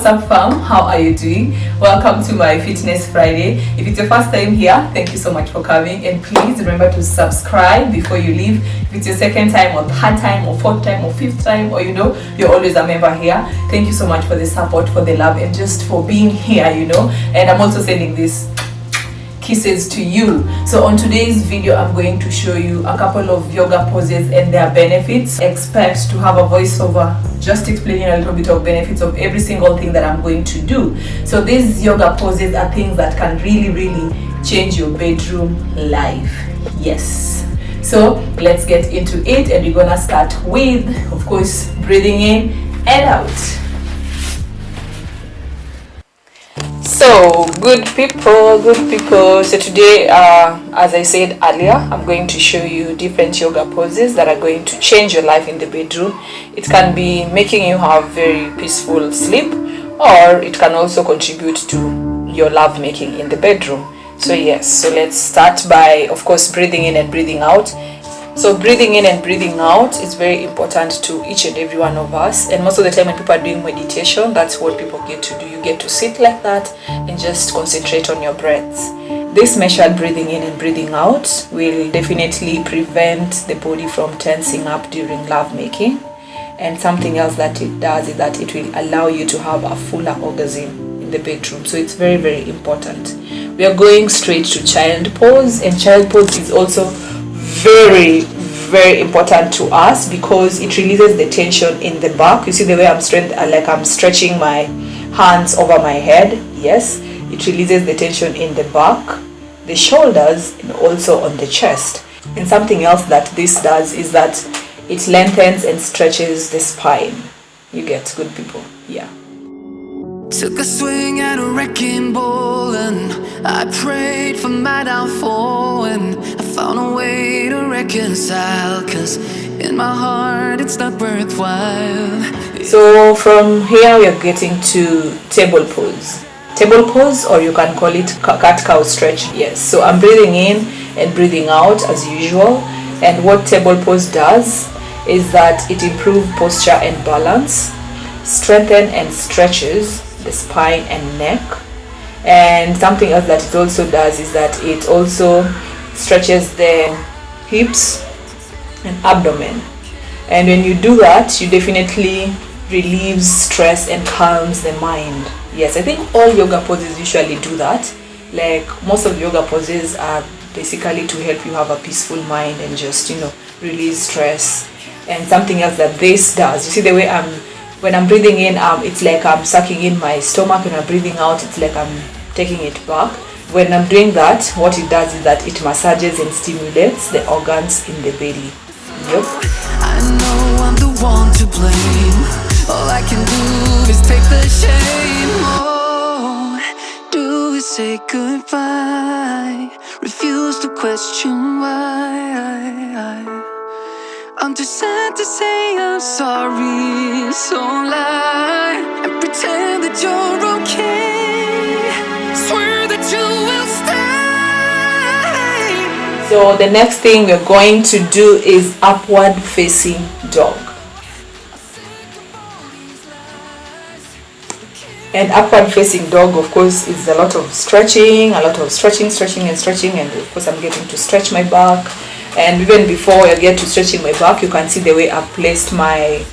What's up, fam? How are you doing? Welcome to my Fitness Friday. If it's your first time here, thank you so much for coming, and please remember to subscribe before you leave. If it's your second time or third time or fourth time or fifth time, or you're always a member here, thank you so much for the support, for the love, and just for being here. And I'm also sending this kisses to you. So on today's video, I'm going to show you a couple of yoga poses and their benefits. Expect to have a voiceover just explaining a little bit of benefits of every single thing that I'm going to do. So these yoga poses are things that can really change your bedroom life. Yes. So let's get into it, and we're gonna start with, of course, breathing in and out. So good people, so today, as I said earlier, I'm going to show you different yoga poses that are going to change your life in the bedroom. It can be making you have very peaceful sleep, or it can also contribute to your love making in the bedroom. So yes, so let's start by, of course, breathing in and breathing out. So breathing in and breathing out is very important to each and every one of us, and most of the time when people are doing meditation, that's what people get to do. You get to sit like that and just concentrate on your breaths. This measured breathing in and breathing out will definitely prevent the body from tensing up during lovemaking. And something else that it does is that it will allow you to have a fuller orgasm in the bedroom. So it's very important. We are going straight to child pose, and child pose is also very important to us because it releases the tension in the back. You see the way I'm stretching my hands over my head. Yes, it releases the tension in the back, the shoulders, and also on the chest. And something else that this does is that it lengthens and stretches the spine. You get, good people? Yeah. Took a swing at a wrecking ball, and I prayed for my downfall, and I found a way to reconcile, 'cause in my heart it's not worthwhile. So from here we are getting to table pose. Table pose, or you can call it cat-cow stretch. Yes, so I'm breathing in and breathing out as usual, and what table pose does is that it improves posture and balance, strengthen and stretches the spine and neck. And something else that it also does is that it also stretches the hips and abdomen. And when you do that, you definitely relieves stress and calms the mind. Yes, I think all yoga poses usually do that. Like most of yoga poses are basically to help you have a peaceful mind and just release stress. And something else that this does, you see the way when I'm breathing in, it's like I'm sucking in my stomach. When I'm breathing out, it's like I'm taking it back. When I'm doing that, what it does is that it massages and stimulates the organs in the belly. Yep. I know I'm the one to blame. All I can do is take the shame. Oh, do we say goodbye? Refuse to question why. I'm too sad to say I'm sorry, so lie and pretend that you're okay. Swear that you will stay. So the next thing we're going to do is upward facing dog. And upward facing dog, of course, is a lot of stretching, and of course I'm getting to stretch my back. And even before I get to stretching my back, you can see the way I've placed my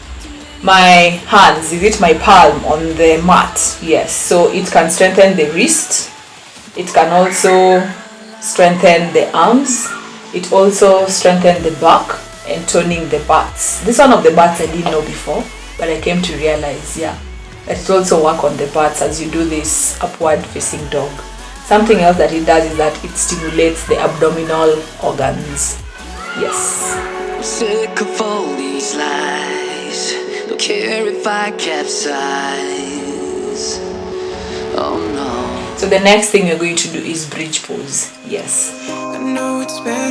hands, is it my palm, on the mat. Yes, so it can strengthen the wrist, it can also strengthen the arms, it also strengthens the back and toning the butts. This one of the butts I didn't know before, but I came to realize, that it also work on the butts as you do this upward facing dog. Something else that it does is that it stimulates the abdominal organs. Yes. I'm sick of all these lies. Don't care if I capsize. Oh no. So the next thing we're going to do is bridge pose. Yes.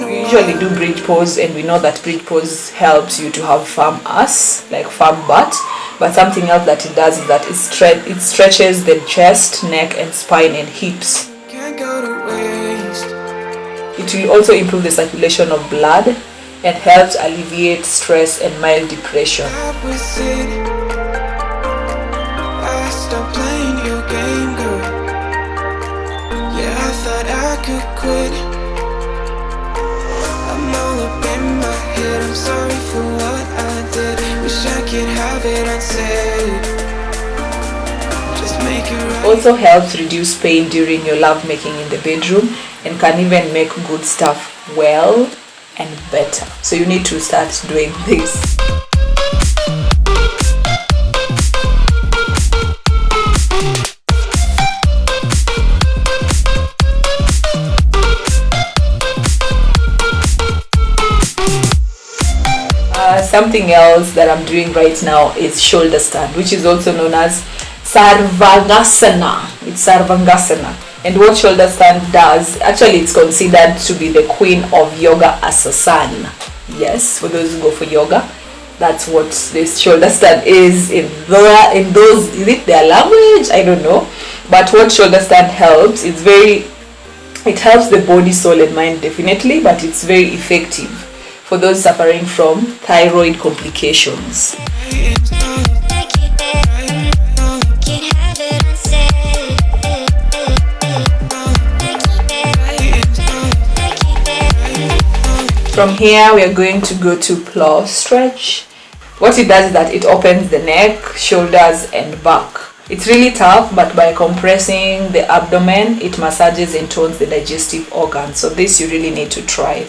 We usually do bridge pose, and we know that bridge pose helps you to have firm ass, like firm butt. But something else that it does is that it stretches the chest, neck, and spine and hips. It will also improve the circulation of blood and helps alleviate stress and mild depression. thought I could quit. I'm all up in my head, I'm sorry for what I did. Wish I could have it unsaid. Just make it right. Also helps reduce pain during your love making in the bedroom, and can even make good stuff well and better. So you need to start doing this. Something else that I'm doing right now is shoulder stand, which is also known as Sarvangasana. It's Sarvangasana. And what shoulder stand does, actually it's considered to be the queen of yoga asana. Yes, for those who go for yoga, that's what this shoulder stand is in those, is it their language? I don't know. But what shoulder stand helps, it helps the body, soul and mind definitely, but it's very effective for those suffering from thyroid complications. From here we are going to go to plow stretch. What it does is that it opens the neck, shoulders and back. It's really tough, but by compressing the abdomen, it massages and tones the digestive organs. So this you really need to try.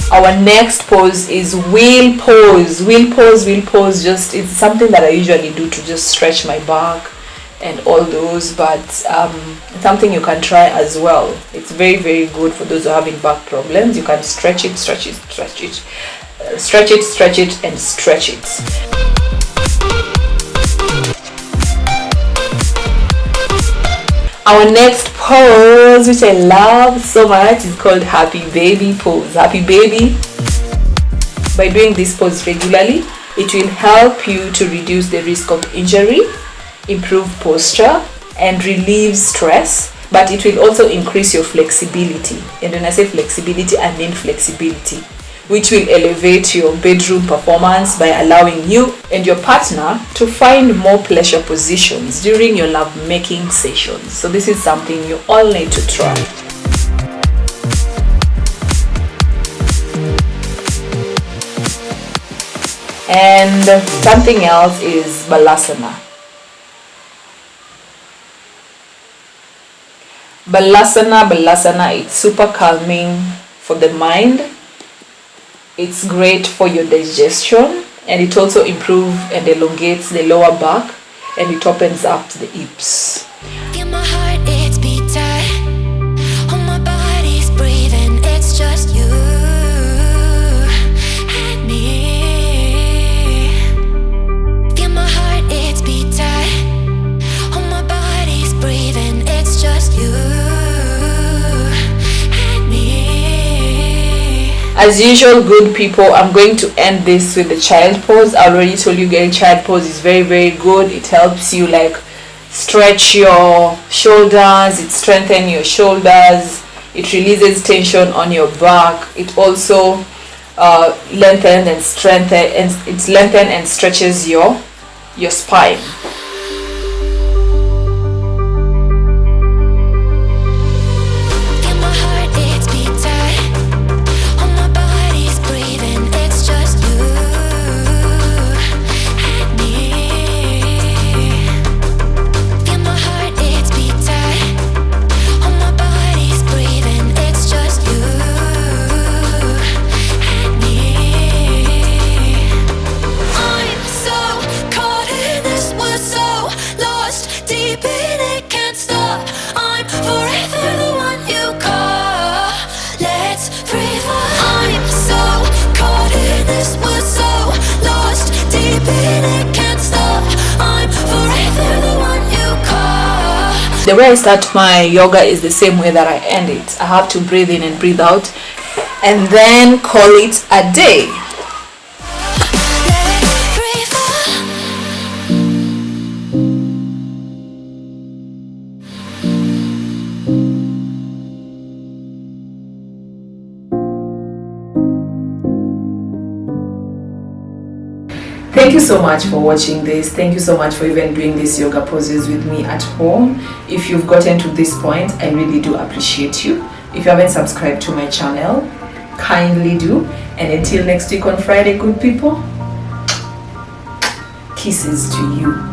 Our next pose is wheel pose. Wheel pose, just it's something that I usually do to just stretch my back and all those, but something you can try as well. It's very, very good for those who are having back problems. You can stretch it and stretch it. Our next pose, which I love so much, is called happy baby pose. Happy baby. By doing this pose regularly, it will help you to reduce the risk of injury, improve posture and relieve stress, but it will also increase your flexibility. And when I say flexibility, I mean flexibility, which will elevate your bedroom performance by allowing you and your partner to find more pleasure positions during your love-making sessions. So this is something you all need to try. And something else is Balasana. Balasana, it's super calming for the mind. It's great for your digestion, and it also improves and elongates the lower back, and it opens up the hips. Feel my heart, it's beating. All my body's breathing. It's just you and me. Feel my heart, it's beating. All my body's breathing. It's just you. As usual, good people, I'm going to end this with the child pose. I already told you guys, child pose is very, very good. It helps you like stretch your shoulders, it strengthens your shoulders, it releases tension on your back. It also lengthens and stretches your spine. The way I start my yoga is the same way that I end it. I have to breathe in and breathe out and then call it a day. Thank you so much for watching this. Thank you so much for even doing these yoga poses with me at home. If you've gotten to this point, I really do appreciate you. If you haven't subscribed to my channel, kindly do. And until next week on Friday, good people, kisses to you.